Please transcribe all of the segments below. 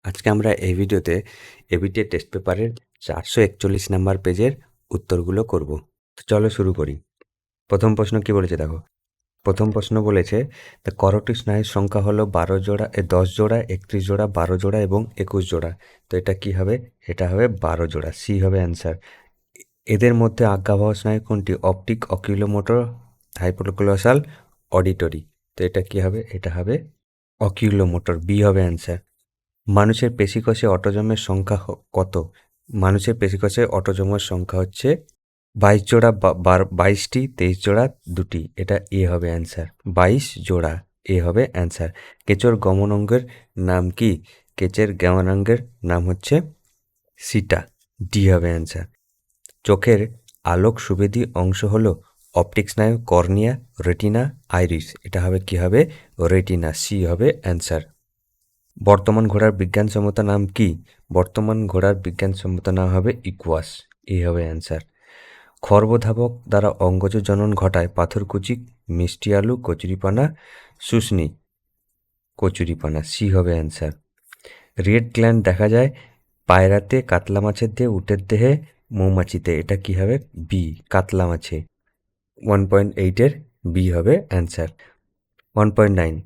আজকে আমরা এই ভিডিওতে এবিটিএ টেস্ট পেপারের 441 নাম্বার পেজের উত্তরগুলো করব। তো চলো শুরু করি। প্রথম প্রশ্ন কি বলেছে দেখো। প্রথম প্রশ্ন বলেছে দ্য করোটি স্নায়ুর সংখ্যা হলো 12 জোড়া, 10 জোড়া, 31 জোড়া, 12 জোড়া এবং 21 জোড়া। তো এটা কি হবে? এটা হবে 12 জোড়া। সি হবে অ্যান্সার। এদের মধ্যে আজ্ঞাবহ স্নায়ু কোনটি? Optic, oculomotor, hypoglossal, auditory. তো এটা কি হবে? এটা হবে অকিউলোমোটর। বি হবে অ্যান্সার। মানুষের পেশিকোষে অটোজোমের সংখ্যা কত? মানুষের পেশিকোষে অটোজোমের সংখ্যা হচ্ছে 22 জোড়া, 22টি, 23 জোড়া, 2টি। এটা এ হবে অ্যান্সার। 22 জোড়া, এ হবে অ্যান্সার। কেঁচোর গমনাঙ্গের নাম কি? কেঁচের গমনাঙ্গের নাম হচ্ছে সিটা। ডি হবে অ্যান্সার। চোখের আলোক সুবেদী অংশ হলো অপটিক স্নায়ু, কর্নিয়া, রেটিনা, আইরিস। এটা হবে কি হবে? রেটিনা। সি হবে অ্যান্সার। বর্তমান ঘোড়ার বিজ্ঞানসম্মত নাম কি? বর্তমান ঘোড়ার বিজ্ঞানসম্মত নাম হবে ইকুয়াস। এই হবে অ্যান্সার। খর্বধাবক দ্বারা অঙ্গজ জনন ঘটায় পাথরকুচি, মিষ্টি আলু, কচুরিপানা, শুষ্নি। কচুরিপানা। সি হবে অ্যান্সার। রেড গ্ল্যান্ড দেখা যায় পায়রাতে, কাতলা মাছের দেহে, উটের দেহে, মৌমাছিতে। এটা কি হবে? বি, কাতলা মাছে। 1.8-এর বি হবে অ্যান্সার। 1.9,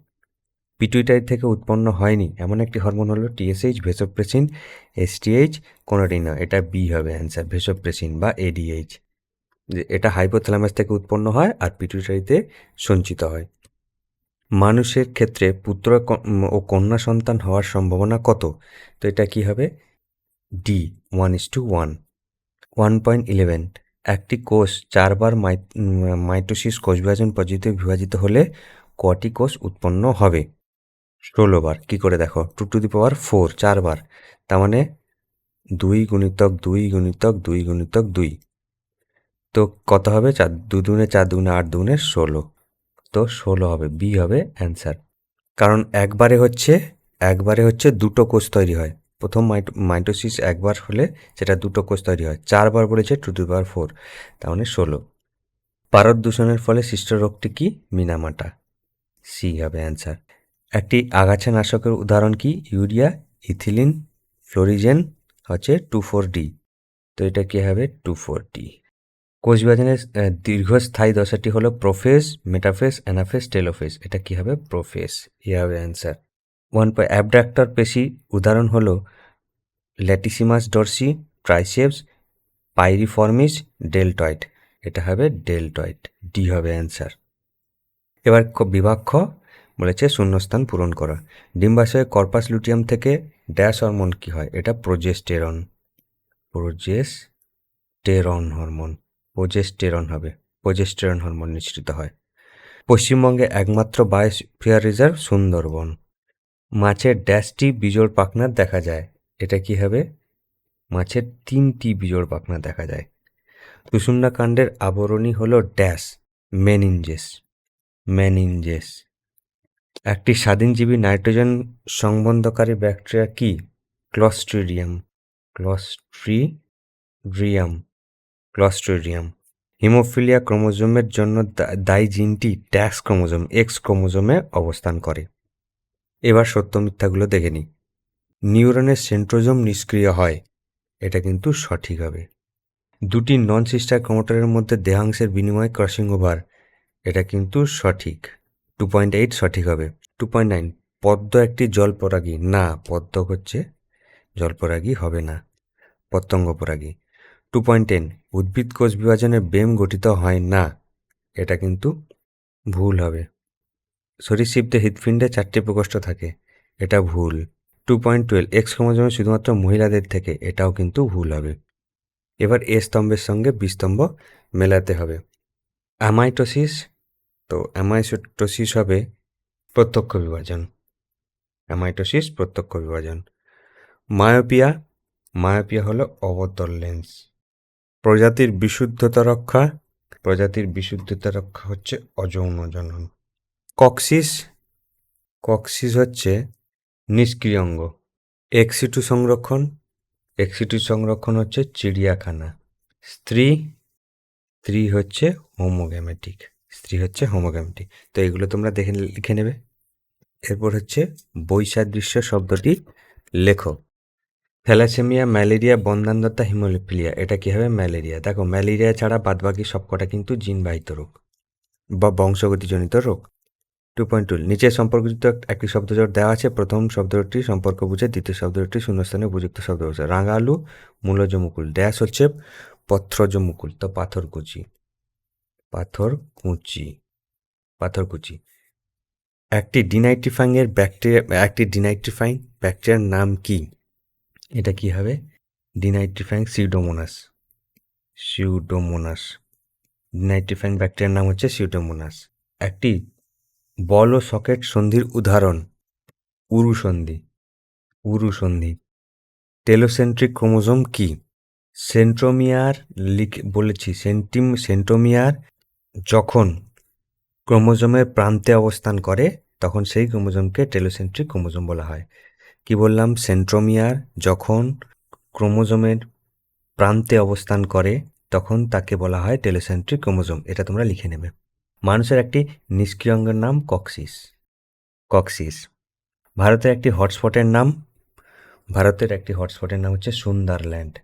পিটুইটারি থেকে উৎপন্ন হয়নি এমন একটি হরমোন হলো টিএসএইচ, ভেসোপ্রেসিন, এসটিএইচ, কোনোটি না। এটা বি হবে অ্যান্সার, ভেসোপ্রেসিন বা এডিএইচ। এটা হাইপোথ্যালামাস থেকে উৎপন্ন হয় আর পিটুইটারিতে সঞ্চিত হয়। মানুষের ক্ষেত্রে পুত্র ও কন্যা সন্তান হওয়ার সম্ভাবনা কত? তো এটা কি হবে? ডি, 1:1। 1.11, একটি কোষ 4 বার মাইটোসিস কোষ বিভাজন পদ্ধতিতে বিভাজিত হলে কটি কোষ উৎপন্ন হবে? 16 বার। কি করে দেখো? 2 টু দি পাওয়ার 4, 4 বার। তার মানে 2 গুণিতক 2 গুণিতক 2 গুণিতক 2। তো কত হবে? 4, 2 দুগুণে 4, দুগুণে 8, দুগুণে 16। তো 16 হবে। বি হবে অ্যান্সার। কারণ একবারে হচ্ছে দুটো কোষ তৈরি হয়। প্রথম মাইটোসিস একবার হলে সেটা দুটো কোষ তৈরি হয়। 4 বার বলেছে 2 টু দি পাওয়ার 4, তার মানে 16। পারদ দূষণের ফলে সৃষ্ট রোগটি কি? মিনামাটা। সি হবে অ্যান্সার। একটি আগাছা নাশকের উদাহরণ কি? ইউরিয়া, ইথিলিন, ফ্লোরিজেন হচ্ছে 2,4-D। তো এটা কি হবে? 2,4-D। কোষ বিভাজনের দীর্ঘস্থায়ী দশাটি হলো প্রোফেজ, মেটাফেজ, অ্যানাফেজ, টেলোফেজ। এটা কি হবে? প্রোফেজ। এ হবে অ্যান্সার। অ্যাবডাক্টর পেশি উদাহরণ হলো latissimus Dorsey, triceps, piriformis, deltoid. এটা হবে ডেলটয়েড। ডি হবে অ্যান্সার। এবার বিভাগ খ বলেছে শূন্যস্থান পূরণ করা। ডিম্বাশয়ে কর্পাস লুটিয়াম থেকে ড্যাশ হরমোন কি হয়? এটা প্রোজেস্টেরন। Progesterone hormone. প্রোজেস্টেরন হবে। প্রোজেস্টেরন হরমোন নিঃসৃত হয়। পশ্চিমবঙ্গে একমাত্র বায়োস্ফিয়ার রিজার্ভ সুন্দরবন। মাছের ড্যাশটি বিজোড় পাখনা দেখা যায়? এটা কি হবে? মাছের 3টি বিজোড় পাখনা দেখা যায়। সুষুম্না কাণ্ডের আবরণী হলো ড্যাশ, মেনিনজেস। মেনিনজেস। একটি স্বাধীনজীবী নাইট্রোজেন সংবন্ধকারী ব্যাকটেরিয়া কি? ক্লস্ট্রিডিয়াম। ক্লস্ট্রিডিয়াম। ক্লস্ট্রিডিয়াম। হিমোফিলিয়া ক্রোমোজোমের জন্য দায়ী জিনটি ড্যাশ ক্রোমোজোম, এক্স ক্রোমোজোমে অবস্থান করে। এবার সত্য মিথ্যাগুলো দেখে নিই। নিউরনের সেন্ট্রোজোম নিষ্ক্রিয় হয়। এটা কিন্তু সঠিক হবে। দুটি নন সিস্টার ক্রোমোটারের মধ্যে দেহাংশের বিনিময়ে ক্রসিং ওভার। এটা কিন্তু সঠিক। 2.8 সঠিক হবে। 2.9, পদ্ম একটি জলপরাগী। না, পদ্ম হচ্ছে জলপরাগী হবে না, পতঙ্গপরাগী। 2.10, উদ্ভিদ কোষ বিভাজনে বেম গঠিত হয় না। এটা কিন্তু ভুল হবে। সরীসৃপদের হৃৎপিণ্ডে 4টি প্রকোষ্ঠ থাকে। এটা ভুল। 2.12, এক্স ক্রোমোজোমে শুধুমাত্র মহিলাদের থেকে। এটাও কিন্তু ভুল হবে। এবার এ স্তম্ভের সঙ্গে বি স্তম্ভ মেলাতে হবে। অ্যামাইটোসিস, তো অ্যামাইটোসিস হবে প্রত্যক্ষ বিভাজন। অ্যামাইটোসিস প্রত্যক্ষ বিভাজন। মায়োপিয়া, মায়োপিয়া হলো অবতল লেন্স। প্রজাতির বিশুদ্ধতা রক্ষা, প্রজাতির বিশুদ্ধতা রক্ষা হচ্ছে অযৌন জনন। কক্সিস, কক্সিস হচ্ছে নিষ্ক্রিয় অঙ্গ। এক্সিটু সংরক্ষণ, এক্সিটু সংরক্ষণ হচ্ছে চিড়িয়াখানা। স্ত্রী, স্ত্রী হচ্ছে হোমোগ্যামেটিক। স্ত্রী হচ্ছে হোমোগ্যামেটিক। তো এগুলো তোমরা লিখে নেবে। এরপর হচ্ছে বৈসাদৃশ্য শব্দটি লেখো। থ্যালাসেমিয়া, ম্যালেরিয়া, বন্ধ্যাত্বতা, হিমোফিলিয়া, এটা কি হবে? ম্যালেরিয়া। দেখো, ম্যালেরিয়া ছাড়া বাদবাকি সবকটা কিন্তু জিনবাহিত রোগ বা বংশগতিজনিত রোগ। 2.2 নিচের সম্পর্কযুক্ত একটি শব্দজোড় দেওয়া আছে। প্রথম শব্দটি সম্পর্ক বুঝে, দ্বিতীয় শব্দটি শূন্যস্থানে উপযুক্ত শব্দ বোঝায়। রাঙা আলু, মূলজ মুকুল, ড্যাশ হচ্ছে পত্রজ মুকুল, তো পাথরকুচি, পাথরকুচি, পাথরকুচি। একটি ডিনাইট্রিফাইং ব্যাকটেরিয়ার নাম কি? এটা কি হবে? Denitrifying pseudomonas, pseudomonas. ডিনাইট্রিফাইং ব্যাকটেরিয়ার নাম হচ্ছে সিউডোমোনাস। একটি বল ও সকেট সন্ধির উদাহরণ উরু সন্ধি, উরু সন্ধি। টেলোসেন্ট্রিক ক্রোমোজোম কি? সেন্ট্রোমিয়ার বলেছি, সেন্ট্রোমিয়ার যখন ক্রোমোজোমের প্রান্তে অবস্থান করে তখন সেই ক্রোমোজোমকে টেলোসেন্ট্রিক ক্রোমোজোম বলা হয়। কি বললাম? সেন্ট্রোমিয়ার যখন ক্রোমোজোমের প্রান্তে অবস্থান করে তখন তাকে বলা হয় টেলোসেন্ট্রিক ক্রোমোজোম। এটা তোমরা লিখে নেবে। মানুষের একটি নিষ্ক্রিয় অঙ্গের নাম কক্সিস, কক্সিস। ভারতের একটি হটস্পটের নাম, ভারতের একটি হটস্পটের নাম হচ্ছে সুন্দরল্যান্ড,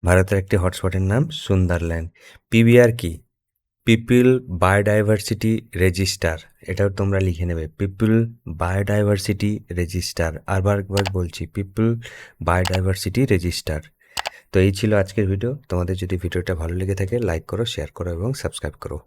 ভারতের একটি হটস্পটের নাম সুন্দরল্যান্ড। পিবিআর কি? পিপল বায়োডাইভার্সিটি রেজিস্টার, এটাও তোমরা লিখে নেবে। পিপল বায়োডাইভার্সিটি রেজিস্টার, আবার বলছি, পিপল বায়োডাইভার্সিটি রেজিস্টার। তো এই ছিল আজকের ভিডিও। তোমাদের যদি ভিডিওটা ভালো লেগে থাকে লাইক করো, শেয়ার করো এবং সাবস্ক্রাইব করো।